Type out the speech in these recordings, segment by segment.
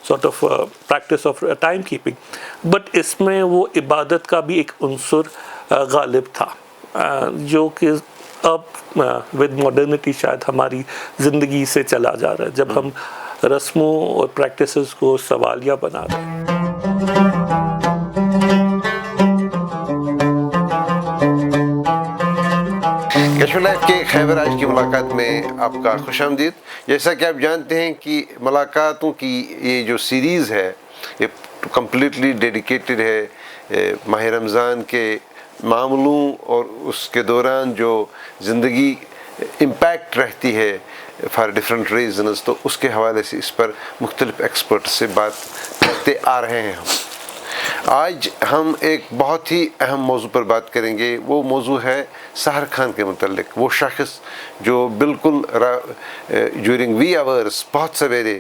sort of practice of time keeping, but اس میں وہ عبادت کا بھی ایک عنصر غالب تھا جو کہ اب ود ماڈرنٹی شاید ہماری زندگی سے چلا جا رہا ہے جب ہم رسموں اور پریکٹسز کو سوالیہ بنا رہے ہیں۔ کشف لائف کے خیبر آج کی ملاقات میں آپ کا خوش آمدید۔ جیسا کہ آپ جانتے ہیں کہ ملاقاتوں کی یہ جو سیریز ہے یہ کمپلیٹلی ڈیڈیکیٹڈ ہے ماہ رمضان کے معاملوں اور اس کے دوران جو زندگی امپیکٹ رہتی ہے فار ڈفرینٹ ریزنز، تو اس کے حوالے سے اس پر مختلف ایکسپرٹ سے بات کرتے آ رہے ہیں۔ آج ہم ایک بہت ہی اہم موضوع پر بات کریں گے۔ وہ موضوع ہے سحر خان کے متعلق، وہ شخص جو بالکل ڈیورنگ وی آورس بہت سویرے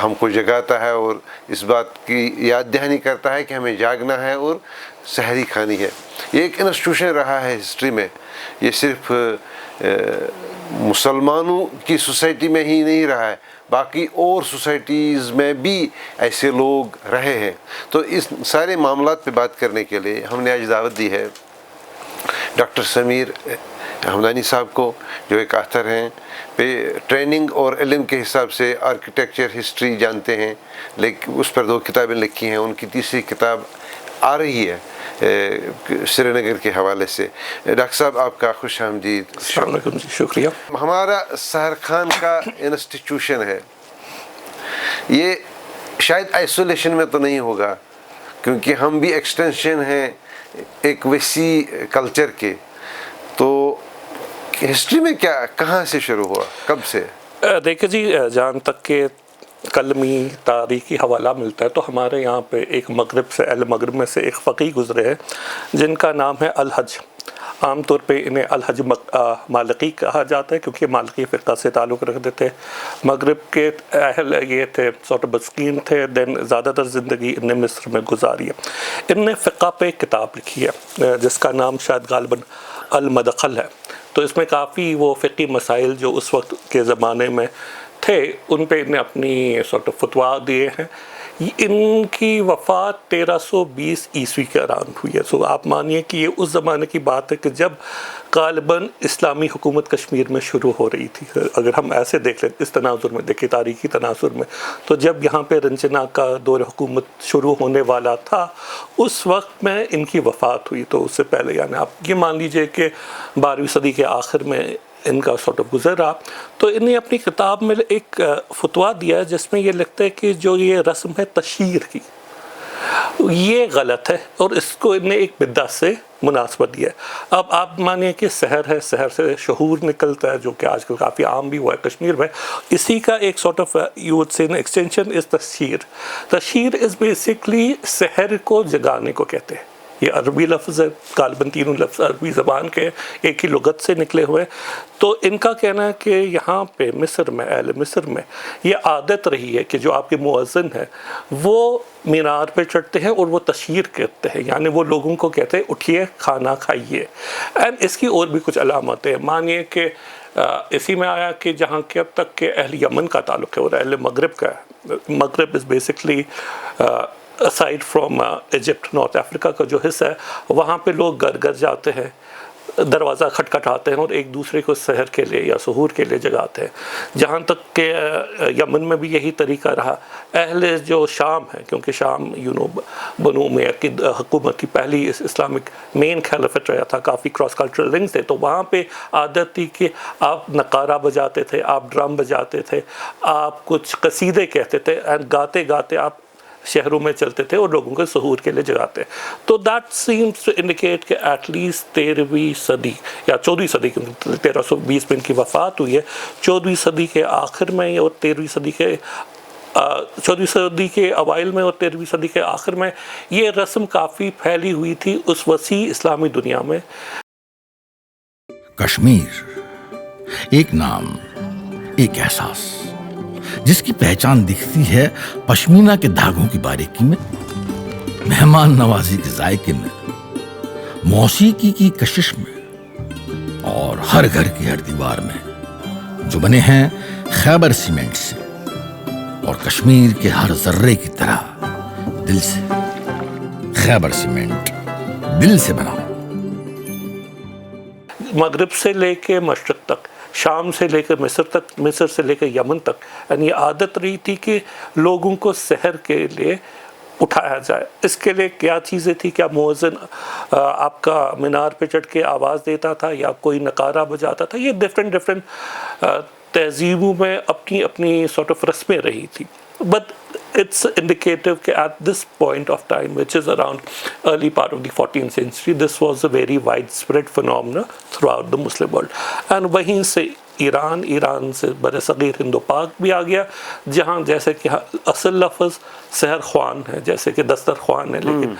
ہم کو جگاتا ہے اور اس بات کی یاد دہانی کرتا ہے کہ ہمیں جاگنا ہے اور سحری کھانی ہے۔ یہ ایک انسٹیٹیوشن رہا ہے ہسٹری میں، یہ صرف مسلمانوں کی سوسائٹی میں ہی نہیں رہا ہے، باقی اور سوسائٹیز میں بھی ایسے لوگ رہے ہیں۔ تو اس سارے معاملات پہ بات کرنے کے لیے ہم نے آج دعوت دی ہے ڈاکٹر سمیر حمدانی صاحب کو، جو ایک آتھر ہیں، ٹریننگ اور علم کے حساب سے آرکیٹیکچر ہسٹری جانتے ہیں، لیکن اس پر 2 کتابیں لکھی ہیں، ان کی تیسری کتاب آ رہی ہے سری نگر کے حوالے سے۔ ڈاکٹر صاحب آپ کا خوش آمدید۔ السلام علیکم جی، شکریہ۔ ہمارا سحر خان کا انسٹیٹیوشن ہے، یہ شاید آئسولیشن میں تو نہیں ہوگا کیونکہ ہم بھی ایکسٹینشن ہیں ایک وسیع کلچر کے، تو ہسٹری میں کیا کہاں سے شروع ہوا، کب سے؟ دیکھیں جی، جہاں تک کہ قلمی تاریخی حوالہ ملتا ہے تو ہمارے یہاں پہ ایک مغرب سے اہل مغرب میں سے ایک فقیہ گزرے ہیں جن کا نام ہے الحج۔ عام طور پہ انہیں الحج مالکی کہا جاتا ہے کیونکہ مالکی فرقہ سے تعلق رکھتے تھے۔ مغرب کے اہل یہ تھے سورٹ مسکین تھے، دین زیادہ تر زندگی ان نے مصر میں گزاری ہے۔ ان نے فقہ پہ ایک کتاب لکھی ہے جس کا نام شاید غالباً المدخل ہے، تو اس میں کافی وہ فقی مسائل جو اس وقت کے زمانے میں تھے ان پہ انہیں اپنی سورٹ فتوا دیے ہیں۔ ان کی وفات 1320 عیسوی کے اراؤنڈ ہوئی ہے، سو آپ مانیے کہ یہ اس زمانے کی بات ہے کہ جب غالباً اسلامی حکومت کشمیر میں شروع ہو رہی تھی۔ اگر ہم ایسے دیکھ لیں، اس تناظر میں دیکھیں، تاریخی تناظر میں، تو جب یہاں پہ رنجنا کا دور حکومت شروع ہونے والا تھا اس وقت میں ان کی وفات ہوئی، تو اس سے پہلے یعنی آپ یہ مان لیجئے کہ 12ویں صدی کے آخر میں ان کا سورٹ آف گزر رہا۔ تو انہیں اپنی کتاب میں ایک فتویٰ دیا ہے جس میں یہ لکھتا ہے کہ جو یہ رسم ہے تشہیر کی، یہ غلط ہے اور اس کو انہیں ایک بدعت سے مناسبت دیا ہے۔ اب آپ مانیے کہ سحر ہے، سحر سے شعور نکلتا ہے جو کہ آج کل کافی عام بھی ہوا ہے کشمیر میں، اسی کا ایک sort of you would say extension is تشہیر۔ تشہیر از بیسکلی سحر کو جگانے کو کہتے ہیں۔ یہ عربی لفظ ہے، غالباً تینوں لفظ عربی زبان کے ایک ہی لغت سے نکلے ہوئے، تو ان کا کہنا ہے کہ یہاں پہ مصر میں، اہل مصر میں یہ عادت رہی ہے کہ جو آپ کے مؤذن ہیں وہ مینار پہ چڑھتے ہیں اور وہ تشہیر کرتے ہیں، یعنی وہ لوگوں کو کہتے ہیں اٹھیے کھانا کھائیے۔ اینڈ اس کی اور بھی کچھ علامتیں مانیے کہ اسی میں آیا کہ جہاں کے اب تک کہ اہل یمن کا تعلق ہے اور اہل مغرب کا ہے، مغرب is basically aside from Egypt, North Africa کا جو حصہ ہے، وہاں پہ لوگ گھر گھر جاتے ہیں، دروازہ کھٹکھٹاتے ہیں اور ایک دوسرے کو سحر کے لیے یا سحور کے لیے جگاتے ہیں۔ جہاں تک کہ یمن میں بھی یہی طریقہ رہا۔ اہل جو شام ہے، کیونکہ شام بنو امیہ کی حکومت کی پہلی اسلامک مین خلافت رہا تھا، کافی کراس کلچرل لنکس تھے، تو وہاں پہ عادت تھی کہ آپ نقارہ بجاتے تھے، آپ ڈرم بجاتے تھے، آپ کچھ قصیدے کہتے تھے، اینڈ گاتے گاتے آپ شہروں میں چلتے تھے اور لوگوں کو سحور کے لیے جگاتے۔ تو دیٹ سیمز ٹو انڈیکیٹ کہ ایٹ لیسٹ 13ویں صدی یا 14ویں صدی، 1320 میں ان کی وفات ہوئی ہے، 14ویں صدی کے آخر میں اور 13ویں صدی کے 14ویں صدی کے اوائل میں اور 13ویں صدی کے آخر میں یہ رسم کافی پھیلی ہوئی تھی اس وسیع اسلامی دنیا میں۔ کشمیر ایک نام، ایک احساس جس کی پہچان دکھتی ہے پشمینہ کے دھاگوں کی باریکی میں، مہمان نوازی کے ذائقے میں، موسیقی کی کشش میں، اور ہر گھر کی ہر دیوار میں جو بنے ہیں خیبر سیمنٹ سے۔ اور کشمیر کے ہر ذرے کی طرح دل سے. خیبر سیمنٹ دل سے بنا. مغرب سے لے کے مشرق تک، شام سے لے کے مصر تک، مصر سے لے کے یمن تک، یعنی یہ عادت رہی تھی کہ لوگوں کو سحر کے لیے اٹھایا جائے. اس کے لیے کیا چیزیں تھی؟ کیا مؤذن آپ کا مینار پہ چڑھ کے آواز دیتا تھا یا کوئی نقارہ بجاتا تھا؟ یہ ڈفرینٹ تہذیبوں میں اپنی اپنی سارٹ آف رسمیں رہی تھی. بٹ it's indicative کہ at this point of time, which is around early part of the 14th century, this was a very widespread phenomena throughout the Muslim world. And وہیں سے ایران سے برصغیر ہند و پاک بھی آ گیا، جہاں جیسے کہ اصل لفظ سحر خوان ہے، جیسے کہ دسترخوان ہے، لیکن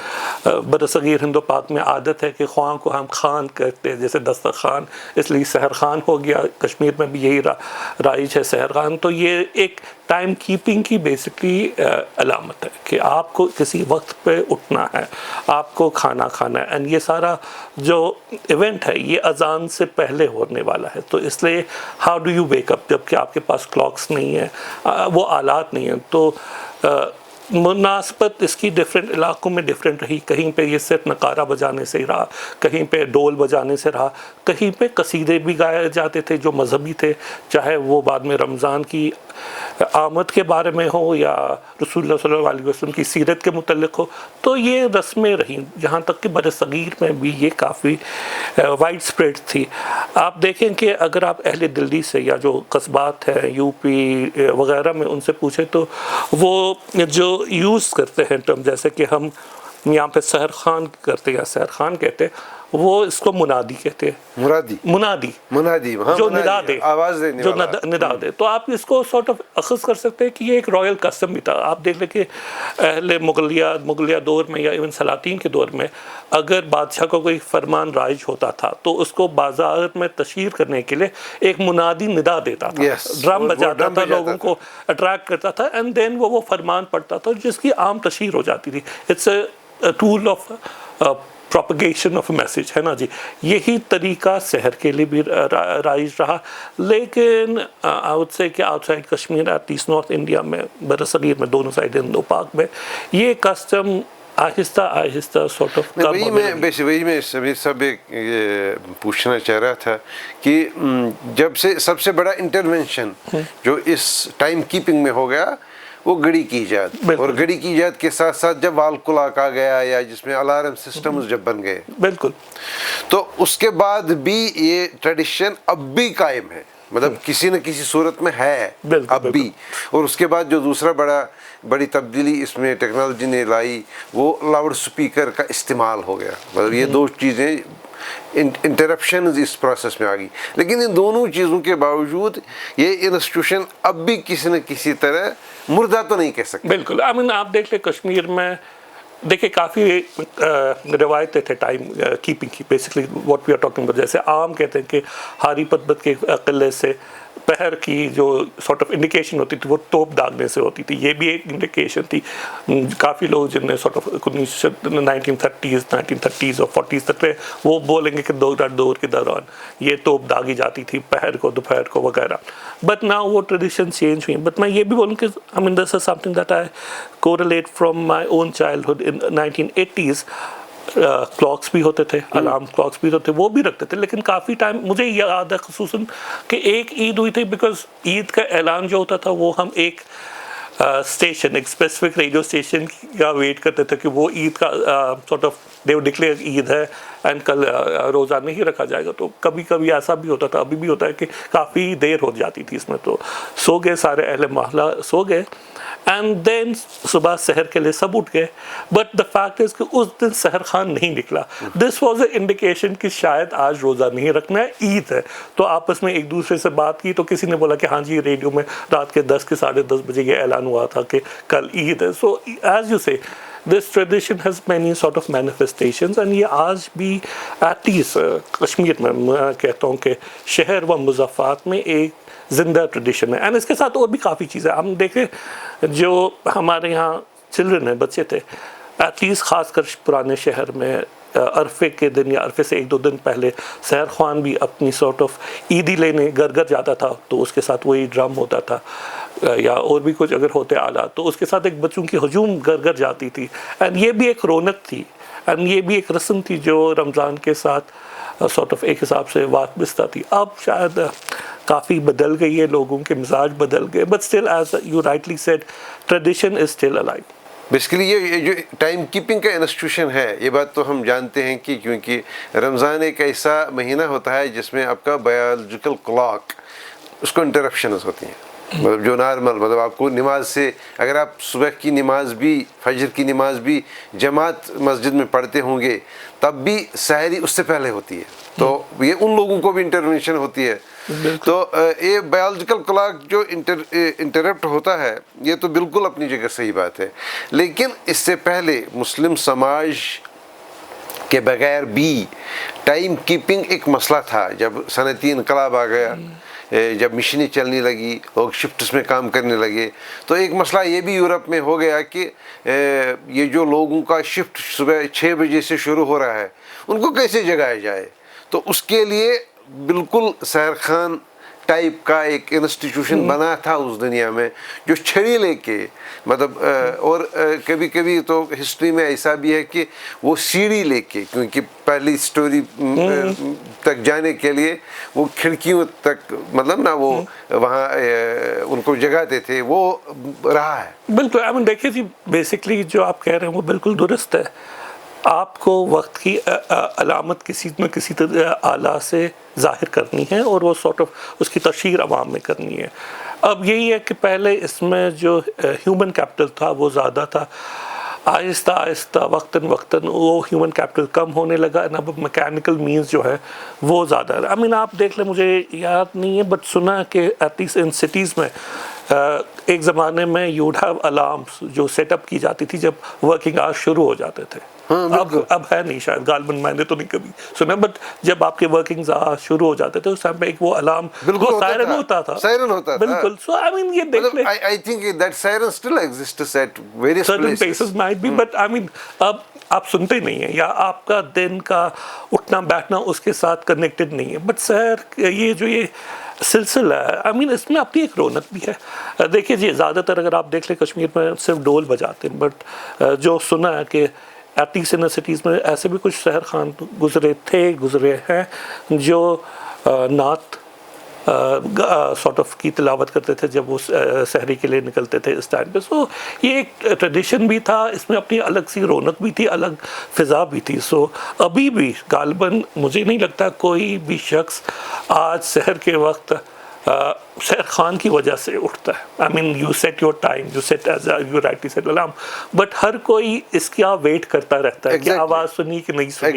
برصغیر ہند و پاک میں عادت ہے کہ خوان کو ہم خان کہتے ہیں، جیسے دسترخوان، اس لیے سحر خان ہو گیا. کشمیر میں بھی یہی رائج ہے، سحر خان. تو یہ ایک ٹائم کیپنگ کی بیسکلی علامت ہے کہ آپ کو کسی وقت پہ اٹھنا ہے، آپ کو کھانا کھانا ہے. اینڈ یہ سارا جو ایونٹ ہے یہ اذان سے پہلے ہونے والا ہے. تو اس لیے how do you wake up, جب کہ آپ کے پاس کلاکس نہیں ہیں، وہ آلات نہیں ہیں. تو مناسبت اس کی ڈیفرنٹ علاقوں میں ڈیفرنٹ رہی. کہیں پہ یہ صرف نقارہ بجانے سے ہی رہا، کہیں پہ ڈول بجانے سے رہا، کہیں پہ قصیدے بھی گائے جاتے تھے جو مذہبی تھے، چاہے وہ بعد میں رمضان کی آمد کے بارے میں ہو یا رسول اللہ صلی اللہ علیہ وسلم کی سیرت کے متعلق ہو. تو یہ رسمیں رہیں، جہاں تک کہ برصغیر میں بھی یہ کافی وائڈ اسپریڈ تھی. آپ دیکھیں کہ اگر آپ اہل دلی سے یا جو قصبات ہیں یو پی وغیرہ میں ان سے پوچھیں تو وہ جو یوز کرتے ہیں ٹرم، جیسے کہ ہم یہاں پہ سحر خان کرتے یا سحر خان کہتے، وہ اس کو منادی کہتے ہیں. منادی جو ندا دے، آواز دینے جو والا. ندا دے. تو آپ اس کو سارٹ آف اخذ کر سکتے ہیں کہ یہ ایک رائل کسٹم بھی تھا. آپ دیکھ لیں کہ اہل مغلیہ دور میں یا ایون سلاطین کے دور میں اگر بادشاہ کو کوئی فرمان رائج ہوتا تھا تو اس کو بازار میں تشہیر کرنے کے لیے ایک منادی ندا دیتا تھا، ڈرم بجاتا تھا، لوگوں کو اٹریکٹ کرتا تھا، اینڈ دین وہ فرمان پڑھتا تھا جس کی عام تشہیر ہو جاتی تھی. It's a tool of propagation of message ہے نا جی. یہی طریقہ سحر کے لیے بھی رائج رہا. لیکن آئی وڈ سے کہ outside Kashmir, at least north India میں، برصغیر میں، دونوں سائڈ ہند و پاک میں، یہ کسٹم آہستہ سارٹ آف وہی میں سمیر صاحب پوچھنا چاہ رہا تھا کہ جب سے سب سے بڑا انٹرونشن جو اس ٹائم کیپنگ میں ہو گیا وہ گھڑی کی ایجاد، اور گھڑی کی ایجاد کے ساتھ ساتھ جب وال کلاک آ گیا یا جس میں الارم سسٹمز جب بن گئے، بالکل، تو اس کے بعد بھی یہ ٹریڈیشن اب بھی قائم ہے، مطلب کسی نہ کسی صورت میں ہے اب بھی. اور اس کے بعد جو دوسرا بڑی تبدیلی اس میں ٹیکنالوجی نے لائی وہ لاؤڈ سپیکر کا استعمال ہو گیا. مطلب یہ دو چیزیں انٹرپشنز اس پروسیس میں آ گئی. لیکن ان دونوں چیزوں کے باوجود یہ انسٹیٹیوشن اب بھی کسی نہ کسی طرح مردہ تو نہیں کہہ سکتے. بالکل. آپ دیکھ لیں کشمیر میں دیکھیں کافی روایتیں تھے ٹائم کیپنگ کی. Basically what we are talking about, جیسے عام کہتے ہیں کہ ہاری پتبت کے قلعے سے پہر کی جو سارٹ آف انڈیکیشن ہوتی تھی وہ توپ داغنے سے ہوتی تھی. یہ بھی ایک انڈیکیشن تھی. کافی لوگ جن نے سارٹ آف 1930s اور 40s تک رہے وہ بولیں گے کہ دور کے دوران یہ توپ داغی جاتی تھی پہر کو، دوپہر کو وغیرہ. بٹ ناؤ وہ ٹریڈیشن چینج ہوئی. بٹ میں یہ بھی بولوں کہ this is something that I correlate from my own childhood. In 1980s clocks بھی ہوتے تھے، الارم کلاکس بھی ہوتے تھے، وہ بھی رکھتے تھے. لیکن کافی ٹائم مجھے یاد ہے خصوصاً کہ ایک عید ہوئی تھی، بیکاز عید کا اعلان جو ہوتا تھا وہ ہم ایک اسٹیشن، ایک اسپیسیفک ریڈیو اسٹیشن کا ویٹ کرتے تھے کہ وہ عید کا sort of they would declare عید ہے اینڈ کل روزہ نہیں رکھا جائے گا. تو کبھی کبھی ایسا بھی ہوتا تھا، ابھی بھی ہوتا ہے کہ کافی دیر ہو جاتی تھی اس میں. تو سو گئے سارے اہل محلہ سو گئے، اینڈ دین صبح سحر کے لیے سب اٹھ گئے. بٹ دا فیکٹ از کہ اس دن سحر خان نہیں نکلا. دس واز اے انڈیکیشن کہ شاید آج روزہ نہیں رکھنا ہے، عید ہے. تو آپس میں ایک دوسرے سے بات کی تو کسی نے بولا کہ ہاں جی ریڈیو میں رات کے 10 کے 10:30 بجے یہ اعلان ہوا تھا کہ کل عید ہے. سو ایز یو سے this tradition has many sort of manifestations, and یہ آج بھی ایٹ لیسٹ کشمیر میں میں کہتا ہوں کہ شہر و مضافات میں ایک زندہ ٹریڈیشن ہے. اینڈ اس کے ساتھ اور بھی کافی چیزیں ہم دیکھیں جو ہمارے یہاں چلڈرن ہیں، بچے تھے، ایٹ لیسٹ خاص کر پرانے شہر میں عرفے کے دن یا عرفے سے 1-2 دن پہلے سحر خوان بھی اپنی سارٹ آف عیدی لینے گھر گھر جاتا تھا، تو اس کے ساتھ وہی ڈرم ہوتا تھا یا اور بھی کچھ اگر ہوتے آلات، تو اس کے ساتھ ایک بچوں کی ہجوم گھر گھر جاتی تھی. اینڈ یہ بھی ایک رونق تھی، اینڈ یہ بھی ایک رسم تھی جو رمضان کے ساتھ سارٹ آف ایک حساب سے وابستہ تھی. اب شاید کافی بدل گئی ہے، لوگوں کے مزاج بدل گئے، but still as you rightly said tradition is still alive. Basically یہ جو ٹائم کیپنگ کا انسٹیٹیوشن ہے، یہ بات تو ہم جانتے ہیں کہ کیونکہ رمضان ایک ایسا مہینہ ہوتا ہے جس میں آپ کا بایولوجیکل کلاک اس کو انٹرپشنز ہوتی ہیں. مطلب جو نارمل، مطلب آپ کو نماز سے، اگر آپ صبح کی نماز بھی، فجر کی نماز بھی جماعت مسجد میں پڑھتے ہوں گے، تب بھی سحری اس سے پہلے ہوتی ہے. تو یہ ان لوگوں کو بھی انٹرونیشن ہوتی ہے. تو یہ بایولوجیکل کلاک جو انٹرپٹ ہوتا ہے، یہ تو بالکل اپنی جگہ صحیح بات ہے. لیکن اس سے پہلے مسلم سماج کے بغیر بھی ٹائم کیپنگ ایک مسئلہ تھا. جب صنعتی انقلاب آ گیا، جب مشینیں چلنے لگی، لوگ شفٹس میں کام کرنے لگے، تو ایک مسئلہ یہ بھی یورپ میں ہو گیا کہ یہ جو لوگوں کا شفٹ صبح 6 بجے سے شروع ہو رہا ہے، ان کو کیسے جگایا جائے. تو اس کے لیے بالکل سحر خان ٹائپ کا ایک انسٹیٹیوشن بنا تھا اس دنیا میں، جو چھڑی لے کے، مطلب اور کبھی کبھی تو ہسٹری میں ایسا بھی ہے کہ وہ سیڑھی لے کے، کیونکہ پہلی سٹوری تک جانے کے لیے وہ کھڑکیوں تک، مطلب نا وہ وہاں ان کو جگاتے تھے، وہ رہا ہے. بالکل. دیکھیے جی، بیسکلی جو آپ کہہ رہے ہیں وہ بالکل درست ہے. آپ کو وقت کی علامت کسی نہ کسی آلہ سے ظاہر کرنی ہے، اور وہ سارٹ آف اس کی تشہیر عوام میں کرنی ہے. اب یہی ہے کہ پہلے اس میں جو ہیومن کیپٹل تھا وہ زیادہ تھا. آہستہ آہستہ وقتاً وہ ہیومن کیپٹل کم ہونے لگا. اب میکینیکل مینز جو ہے وہ زیادہ ہے. آپ دیکھ لیں، مجھے یاد نہیں ہے بٹ سنا کہ ایٹ لیسٹ ان سٹیز میں ایک زمانے میں یو وڈ ہیو الارمس جو سیٹ اپ کی جاتی تھی جب ورکنگ آورس شروع ہو جاتے تھے. اب ہے نہیں شاید، غالباً میں نے تو نہیں کبھی سنا، بٹ جب آپ کے ورکنگ شروع ہو جاتے تھے اس ٹائم پہ ایک وہ الارم سائرن ہوتا تھا. بالکل. سو یہ دیکھ لیں، I think that siren still exists at various certain places. places might be, but اب آپ سنتے نہیں ہیں، یا آپ کا دن کا اٹھنا بیٹھنا اس کے ساتھ کنیکٹڈ نہیں ہے. بٹ سر یہ جو یہ سلسلہ ہے، اس میں اپنی ایک رونق بھی ہے. دیکھیے جی، زیادہ تر اگر آپ دیکھ لیں کشمیر میں صرف ڈول بجاتے ہیں، بٹ جو سنا ہے کہ ایٹ لیسٹ ان سٹیز میں ایسے بھی کچھ سحر خان گزرے ہیں جو نعت سارٹ آف کی تلاوت کرتے تھے جب وہ سحری کے لیے نکلتے تھے اس ٹائم پہ. سو یہ ایک ٹریڈیشن بھی تھا، اس میں اپنی الگ سی رونق بھی تھی، الگ فضا بھی تھی. سو ابھی بھی غالباً مجھے نہیں لگتا کوئی بھی شخص آج سحر کے وقت سحر خان کی وجہ سے اٹھتا ہے. You set your time, you set as you rightly set alarm, but ہر کوئی اس کا ویٹ کرتا رہتا ہے کہ آواز سنی کہ نہیں سنی.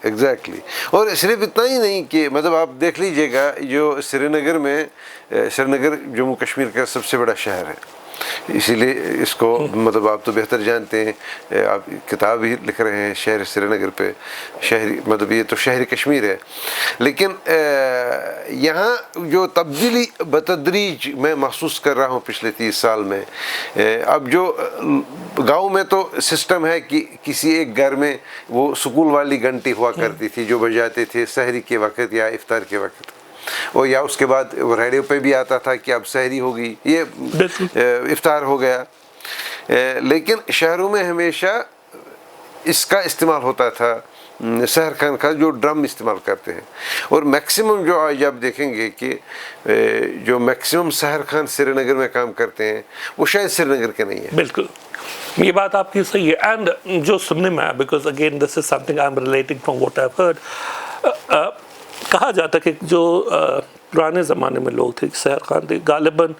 ایگزیکٹلی. اور صرف اتنا ہی نہیں کہ مطلب آپ دیکھ لیجئے گا، جو سری نگر جموں کشمیر کا سب سے بڑا شہر ہے، اسی لیے اس کو مطلب آپ تو بہتر جانتے ہیں، آپ کتاب ہی لکھ رہے ہیں شہر سری نگر پہ، شہری مطلب یہ تو شہری کشمیر ہے. لیکن یہاں جو تبدیلی بتدریج میں محسوس کر رہا ہوں پچھلے 30 سال میں، اب جو گاؤں میں تو سسٹم ہے کہ کسی ایک گھر میں وہ سکول والی گھنٹی ہوا کرتی تھی جو بجاتے تھے سحری کے وقت یا افطار کے وقت، اور یا اس کے بعد ریڈیو پہ بھی آتا تھا کہ اب سحری ہوگی، یہ افطار ہو گیا. لیکن شہروں میں ہمیشہ اس کا استعمال ہوتا تھا، سحر خان کا جو ڈرم استعمال کرتے ہیں. اور میکسیمم جو آج آپ دیکھیں گے کہ جو میکسیمم سحر خان سری نگر میں کام کرتے ہیں وہ شاید سری نگر کے نہیں ہیں. بالکل، یہ بات آپ کی صحیح ہے. اینڈ جو سننے میں، because again this is some thing I am relating from what I have heard, کہا جاتا کہ جو پرانے زمانے میں لوگ تھے سحر خان تھے، غالباً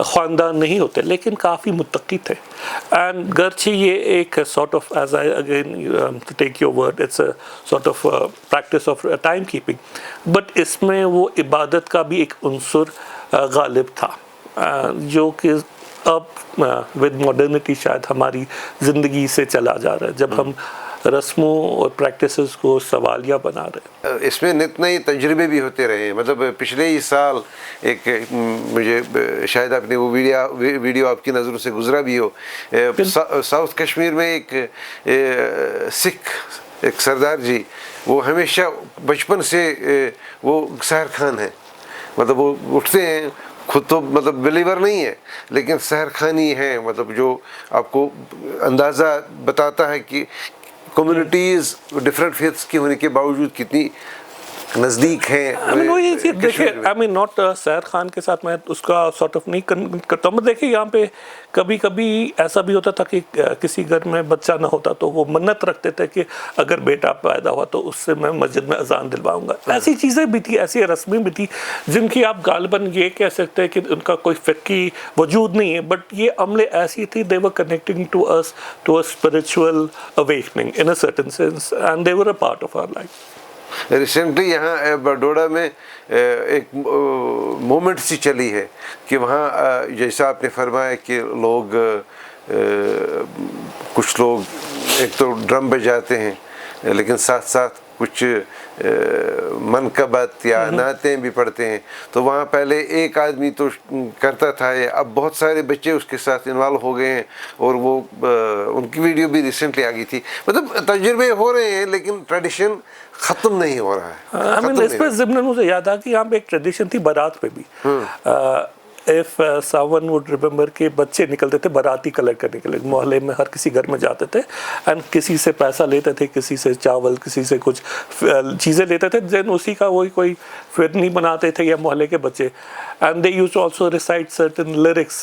خاندان نہیں ہوتے لیکن کافی متقی تھے. اینڈ گرچہ یہ ایک sort of as I again take your word, it's a sort of practice of time keeping, but اس میں وہ عبادت کا بھی ایک عنصر غالب تھا، جو کہ اب ود ماڈرنٹی شاید ہماری زندگی سے چلا جا رہا ہے، جب ہم رسموں اور پریکٹسز کو سوالیہ بنا رہے ہیں. اس میں نت نئے تجربے بھی ہوتے رہے. مطلب پچھلے ہی سال ایک مجھے شاید آپ نے وہ ویڈیو آپ کی نظروں سے گزرا بھی ہو، ساؤتھ کشمیر میں ایک سکھ ایک سردار جی، وہ ہمیشہ بچپن سے وہ سحر خان ہے، مطلب وہ اٹھتے ہیں، خود تو مطلب بلیور نہیں ہے لیکن سحر خانی ہے، مطلب جو آپ کو اندازہ بتاتا ہے کہ کمیونٹیز ڈفرینٹ فیتھس کی ہونے کے باوجود کتنی نزدیک ہیں. وہی چیز دیکھیے، ناٹ سحر خان کے ساتھ میں اس کا سارٹ آف نہیں کرتا ہوں. دیکھیے یہاں پہ کبھی کبھی ایسا بھی ہوتا تھا کہ کسی گھر میں بچہ نہ ہوتا تو وہ منت رکھتے تھے کہ اگر بیٹا پیدا ہوا تو اس سے میں مسجد میں اذان دلواؤں گا. ایسی چیزیں بھی تھی، ایسی رسمیں بھی تھی جن کی آپ غالباً یہ کہہ سکتے ہیں کہ ان کا کوئی فقہی وجود نہیں ہے، بٹ یہ عملے ایسی تھی، they were connecting to us to a spiritual awakening in a certain sense and they were a part of our life. Recently یہاں بڈوڑا میں ایک مومنٹ سی چلی ہے کہ وہاں جیسا آپ نے فرمایا کہ لوگ کچھ لوگ ایک تو ڈرم بجاتے ہیں لیکن ساتھ ساتھ کچھ منقبت یا نعتیں بھی پڑھتے ہیں. تو وہاں پہلے ایک آدمی تو کرتا تھا، اب بہت سارے بچے اس کے ساتھ انوالو ہو گئے ہیں اور وہ ان کی ویڈیو بھی ریسنٹلی آ گئی تھی. مطلب تجربے ہو رہے ہیں لیکن ٹریڈیشن ختم نہیں ہو رہا ہے. اس پہ ضمن مجھے یاد آ کہ یہاں پہ ایک ٹریڈیشن تھی بارات پہ بھی. if someone would remember کہ بچے نکلتے تھے باراتی کلیکٹ کرنے کے لیے، محلے میں ہر کسی گھر میں جاتے تھے اینڈ کسی سے پیسہ لیتے تھے، کسی سے چاول، کسی سے کچھ چیزیں لیتے تھے، دین اسی کا وہی کوئی فرنی بناتے تھے یا محلے کے بچے. And they used to also recite certain lyrics.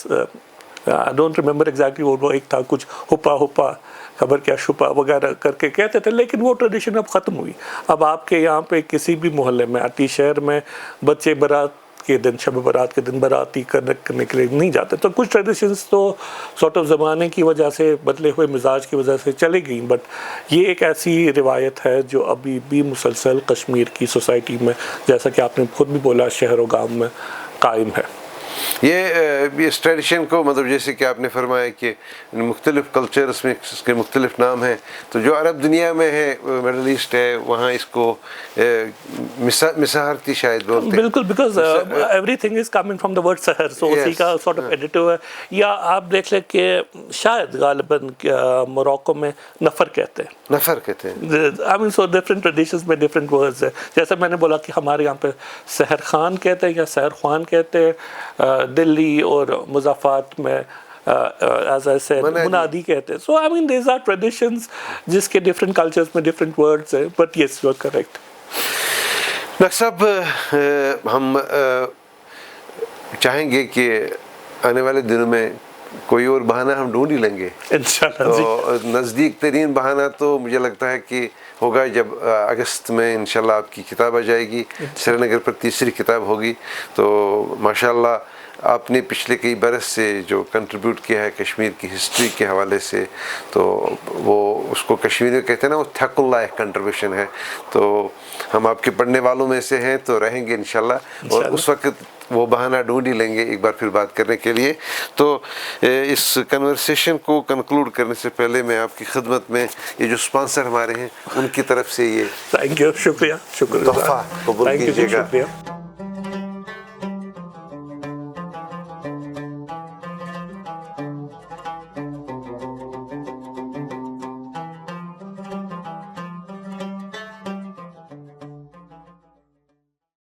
I don't remember exactly وہ ایک تھا کچھ ہپا ہپا خبر کیا چھپا وغیرہ کر کے کہتے تھے، لیکن وہ ٹریڈیشن اب ختم ہوئی. اب آپ کے یہاں پہ کسی بھی محلے میں آتی شہر میں بچے برات کے دن، شب برات کے دن باراتی کرنے کے لیے نہیں جاتے. تو کچھ ٹریڈیشنز تو سارٹ آف زمانے کی وجہ سے، بدلے ہوئے مزاج کی وجہ سے چلی گئیں، بٹ یہ ایک ایسی روایت ہے جو ابھی بھی مسلسل کشمیر کی سوسائٹی میں، جیسا کہ آپ نے خود بھی بولا، شہر و گاؤں میں قائم ہے. یہ اس ٹریڈیشن کو مطلب جیسے کہ آپ نے فرمایا کہ مختلف کلچرز میں اس کے مختلف نام ہیں. تو جو عرب دنیا میں ہے، مڈل ایسٹ ہے، وہاں اس کو مسحرتی شاید بولتے ہیں. بالکل، because everything is coming from the word سحر، سو اسی کا سارٹ آف ایڈیٹو ہے. یا آپ دیکھ لیں کہ شاید غالباً موراکو میں نفر کہتے ہیں، آئی مین سو ڈفرینٹ ٹریڈیشنز میں ڈفرینٹ ورڈز ہیں. جیسے میں نے بولا کہ ہمارے یہاں پہ سحر خان کہتے ہیں یا سحر خوان کہتے ہیں، دلی اور مضافات میں as I said منادی کہتے ہیں. So I mean these are traditions جس کے different cultures میں different words ہیں, but yes you are correct. Doctor صاحب ہم چاہیں گے کہ آنے والے دنوں میں کوئی اور بہانہ ہم ڈھونڈ ہی لیں گے انشاءاللہ. تو نزدیک ترین بہانہ تو مجھے لگتا ہے کہ ہوگا جب اگست میں انشاءاللہ آپ کی کتاب آ جائے گی، سری نگر پر تیسری کتاب ہوگی. تو ماشاءاللہ آپ نے پچھلے کئی برس سے جو کنٹریبیوٹ کیا ہے کشمیر کی ہسٹری کے حوالے سے، تو وہ اس کو کشمیر میں کہتے ہیں نا، وہ تھک اللہ ایک کنٹریبیوشن ہے. تو ہم آپ کے پڑھنے والوں میں سے ہیں تو رہیں گے انشاءاللہ، اور اس وقت وہ بہانہ ڈھونڈ ہی لیں گے ایک بار پھر بات کرنے کے لیے. تو اس کنورسیشن کو کنکلوڈ کرنے سے پہلے میں آپ کی خدمت میں یہ جو اسپانسر ہمارے ہیں ان کی طرف سے یہ تھینک یو، شکریہ، تحفہ قبول کیجیے گا.